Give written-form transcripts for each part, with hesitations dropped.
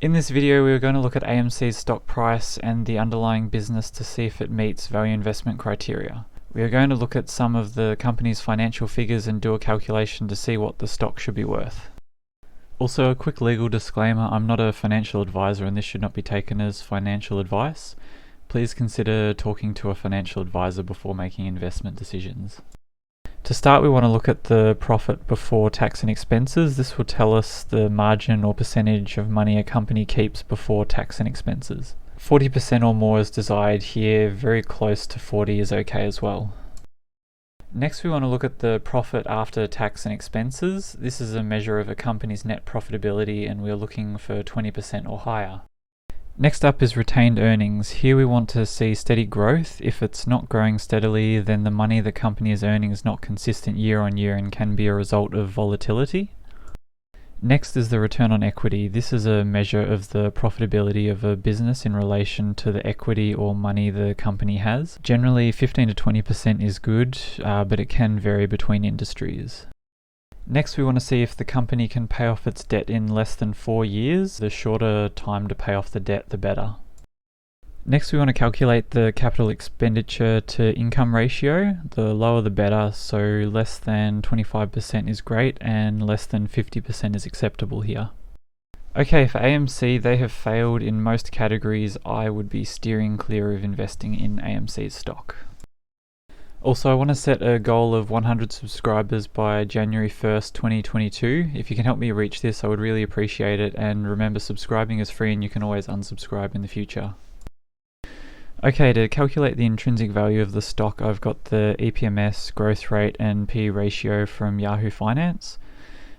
In this video, we are going to look at AMC's stock price and the underlying business to see if it meets value investment criteria. We are going to look at some of the company's financial figures and do a calculation to see what the stock should be worth. Also, a quick legal disclaimer, I'm not a financial advisor and this should not be taken as financial advice. Please consider talking to a financial advisor before making investment decisions. To start, we want to look at the profit before tax and expenses. This will tell us the margin or percentage of money a company keeps before tax and expenses. 40% or more is desired here, very close to 40 is okay as well. Next, we want to look at the profit after tax and expenses. This is a measure of a company's net profitability and we're looking for 20% or higher. Next up is retained earnings. Here we want to see steady growth. If it's not growing steadily, then the money the company is earning is not consistent year on year and can be a result of volatility. Next is the return on equity. This is a measure of the profitability of a business in relation to the equity or money the company has. Generally 15 to 20% is good, but it can vary between industries. Next, we want to see if the company can pay off its debt in less than 4 years. The shorter time to pay off the debt, the better. Next, we want to calculate the capital expenditure to income ratio. The lower the better, so less than 25% is great and less than 50% is acceptable here. Okay, for AMC, they have failed in most categories. I would be steering clear of investing in AMC's stock. Also, I want to set a goal of 100 subscribers by January 1st, 2022. If you can help me reach this, I would really appreciate it. And remember, subscribing is free and you can always unsubscribe in the future. Okay, to calculate the intrinsic value of the stock, I've got the EPMS, growth rate, and PE ratio from Yahoo Finance.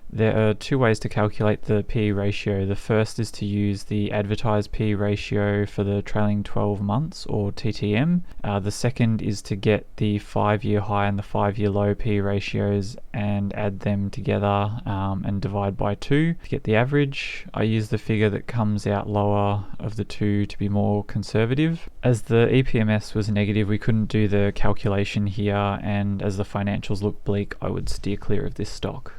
There are two ways to calculate the PE ratio. The first is to use the advertised PE ratio for the trailing 12 months or TTM. The second is to get the 5-year high and the 5-year low PE ratios and add them together and divide by 2 to get the average. I use the figure that comes out lower of the two to be more conservative. As the EPMS was negative, we couldn't do the calculation here, and as the financials look bleak, I would steer clear of this stock.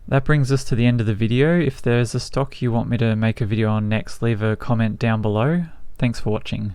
That brings us to the end of the video. If there's a stock you want me to make a video on next, leave a comment down below. Thanks for watching.